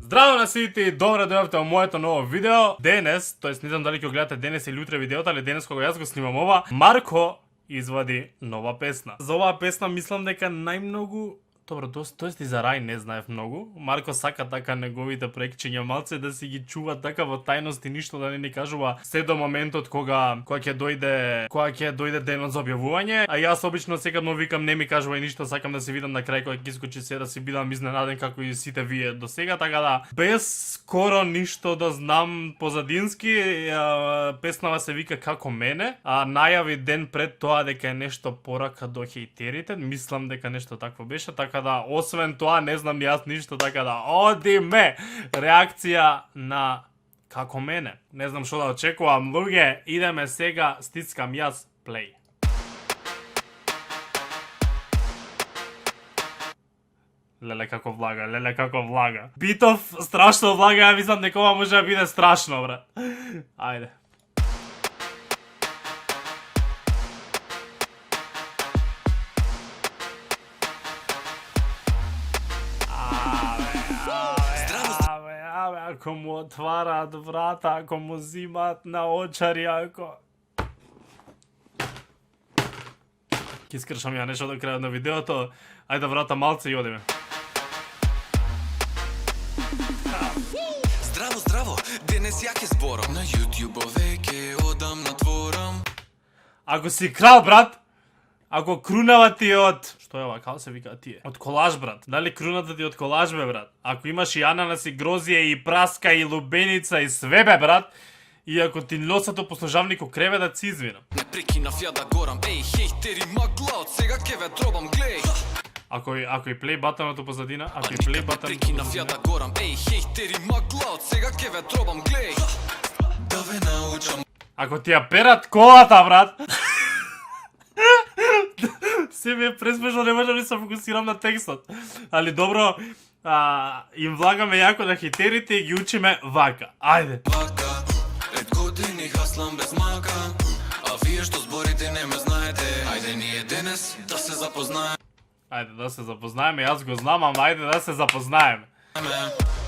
Здраво на сите и добре дојавте во моето ново видео. Денес, тоест не знам дали ќе го гледате денес или утре видеото, али денес кога јас го снимам ова, Марко извади нова песна. За оваа песна мислам дека најмногу тоест и за Рај не знаев многу. Марко сака така неговите проектчиња малце да си ги чува така во тајност и ништо да не ни кажува се до моментот кога ќе дојде денот за објавување. А јас обично секогаш викам не ми кажувај ништо, сакам да се видам на крај кога ќе искочи се да си бидам изненаден како и сите вие до сега, така да без скоро ништо да знам позадински, песнава се вика Како мене, а најави ден пред тоа дека е нешто порака до хејтерите, мислам дека нешто такво беше, така да освен тоа не знам јас ништо, така да одиме реакција на Како мене. Не знам што да очекувам, луѓе, идеме сега, стискам јас плей. Леле како влага. Битов страшно влага, ја мислам дека ова може да биде страшно, брат. Ајде. Ако му отвараат врата, ако му зимаат на очари, ако... Ке скршам ја нешто до крајот на видеото. Ајде врата малце и одиме. Здраво, денес ја ќе зборам. На YouTube веќе одам на дворам. Ако си крал, брат, ако крунава ти е од... Што е ова, како се вика тие? Од колаж, брат. Дали круната ти од колаж, бе, брат? Ако имаш и ананас и грозија и праска и лубеница и све, бе, брат, и ако ти носат по служавнику креве да си извинам. Не прекинав ја да горам, еј, хејтери магла, од сега ќе ве дробам, глеј. Ако и плей батаното позадина, ако и плей батаното прекинав ја да горам, еј, хејтери магла, од сега ќе ве дробам, глеј. Да ве научам. Ако ти ја перат колата, брат. Се ми е пресмешно, не можам да се фокусирам на текстот. Али добро, им влагаме јако на хитерите и ги учиме вака. Ајде. Вака, 5 години хаслам без мака, а вие што зборите не ме знаете. Ајде ние денес да се запознаеме. Ајде да се запознаеме, јас го знам, ама ајде да се запознаеме.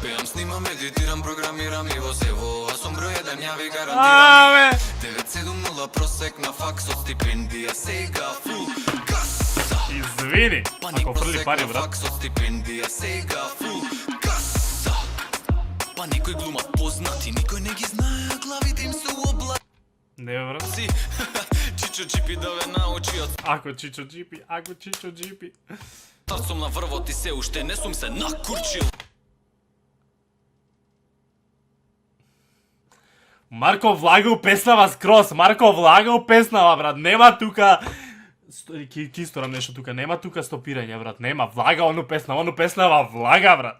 Пеам, снимам, едитирам, програмирам и во сево, а сум број 1, ја ви гарантирам. 970 просек на факс од стипендија, сега фул каса. Извини, ако фрли пари, брат. Факс од стипендија, сега фул каса. Па некој глумат познати, никој не ги знае, а главите им се уобла. Не, брат. Чичо Джипи да ве научи од... Ако Чичо Джипи. Сум на врвот и се уште не сум се накурчил. Марко влагал песнава скрос, брат, нема тука... Ки исторам нешто тука, нема тука стопирање, брат, нема, влага ону песнава влага, брат.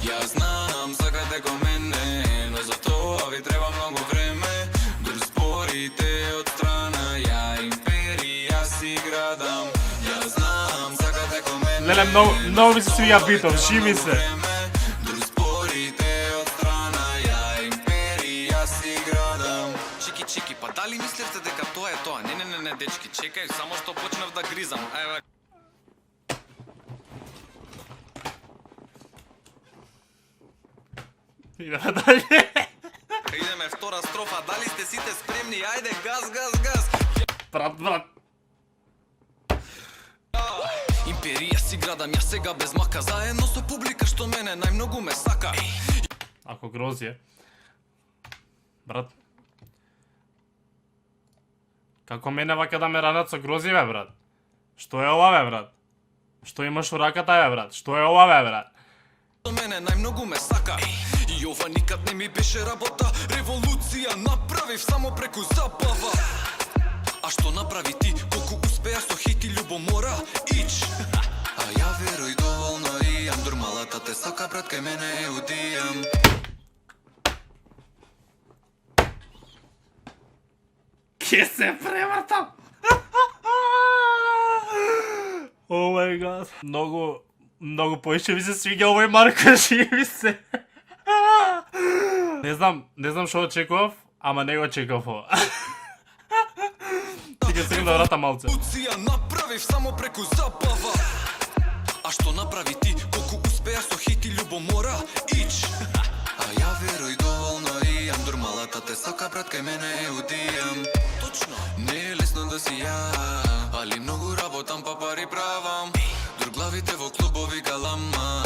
Ја знам, сакате ко мене, но за тоа ви треба многу време. Дур спорите од страна, ја империја си градам. Ја знам, сакате ко мене. Леле, многу ми се свија битов, шими се. Дур спорите од страна, ја империја си градам. Чики, па дали мислевте дека тоа е тоа? Не, дечки, чекај, само што почнав да гризам. Ајде. Идеме далje. Идеме втора строфа, дали сте сите спремни? Ајде, газ. Брат. Империја си градам, ја сега без мака, заедно со публика што мене најмногу ме сака. Ако грозие. Брат. Како мене вака да ме ранат со грозие, бе, брат? Што е ова, бе, брат? Што имаш у раката, бе, брат? Што е ова, бе, брат? Со мене најмногу ме сака. И ова никад не ми беше работа. Револуција направив само преку забава. А што направи ти? Колку успеа со хейт и љубомора? Ич. А ја веруј доволно имам. Дурмалата те сака, брат, кај мене е удијам. Ке се превртам! О мај гад. Многу поише ми се свиѓа овој Марко, живи се. Не знам што очекував, ама не го очекував ова. Сега да вратам малце. Револуција направив само преку забава. А што направи ти, колку успеа со хит и љубомора, ич. А ја веруј доволно имам, дурмалата те сака брат кај мене е утијам. Точно. Не е лесно да си ја, али многу работам па пари правам. Дур главите во клубови галама.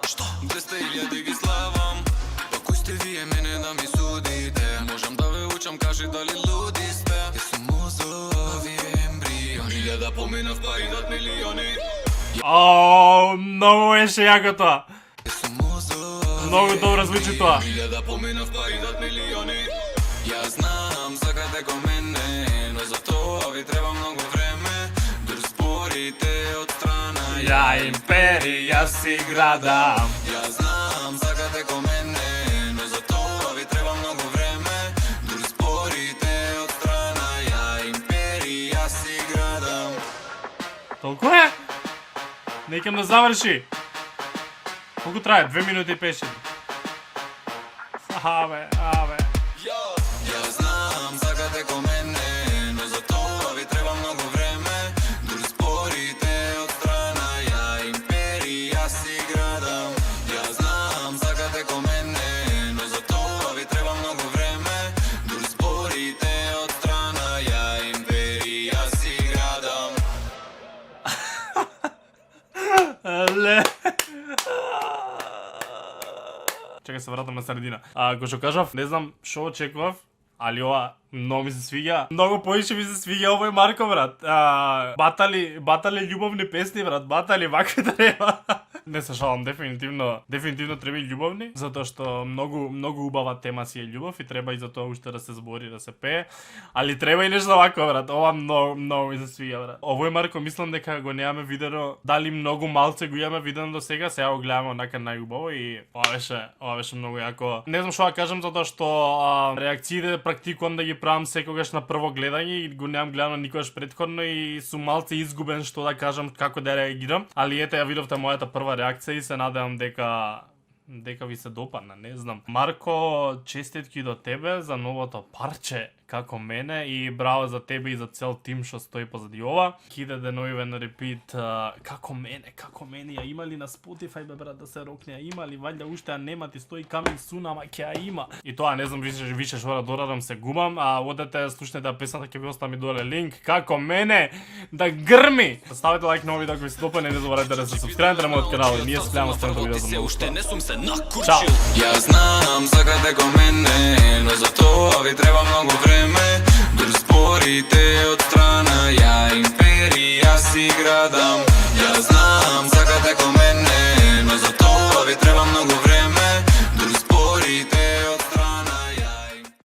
Што? 200.000 ги славам. Па кој сте вие мене да ми судите? Можам да ве учам, кажи дали луди сте. Јас сум мозок, вие ембриони. 1000 поминав па идат милиони. О, многу беше јако тоа. Јас сум мозок, Многу добро звучи тоа. 1000 поминав па идат милиони. Ја знам, сакате ко мене, но за тоа ви треба многу време. Дур спорите од страна, Ја империја си градам. Ја знам, сакате ко мене, но за тоа ви треба многу време. Дур спорите од страна, ја империја си градам. Толку е? Некам да заврши. Колку трае? 2 минути и 5. Абе. Ја знам, сакате ко мене, но за тоа ви треба многу време. Дур спорите од страна, ја империја си градам. Ја знам, сакате ко мене, но за тоа ви треба многу време. Дур спорите од страна, ја империја си градам. Ле. Чекај се вратам на средина. Го што кажав, не знам што очекував, али ова многу ми се свиѓа. Многу поише ми се свиѓа овој Марко, брат. Батали љубовни песни, брат. Батали вака треба. Не се шалам, дефинитивно треба и љубовни, затоа што многу убава тема си е љубов и треба и за тоа уште да се збори, да се пее. Али треба и нешто вако, брат. Ова многу ми се свиѓа, брат. Овој Марко мислам дека го немаме видено, дали многу малце го имаме видено до сега, сега го гледаме онака најубаво и ова беше многу јако. Не знам што да кажам затоа што реакциите практикувам да ги правам секогаш на прво гледање и го немам гледано никогаш претходно и сум малце изгубен што да кажам како да реагирам, али ете ја видовте мојата прва реакција и се надевам дека ви се допадна, не знам. Марко, честитки до тебе за новото парче како мене и браво за тебе и за цел тим што стои позади ова. Киде деновиве на репит како мене ја имали на Spotify бе брат да се рокне, ја имали валјда уште ја нема ти стои coming soon ама ќе ја има. И тоа не знам више што да дорадам се губам, а одете слушнете песната ќе ви оставам и доле линк како мене да грми. Ставете лайк на овој видео ако ви се допадне, не заборавајте да се субскрабите на мојот канал и ние се гледаме следното видео за многу скоро. Не сум се накурчил. Ја знам, сакате ко мене, но за тоа ви треба многу време. Дур спорите од страна, ја империја си градам. Ја знам,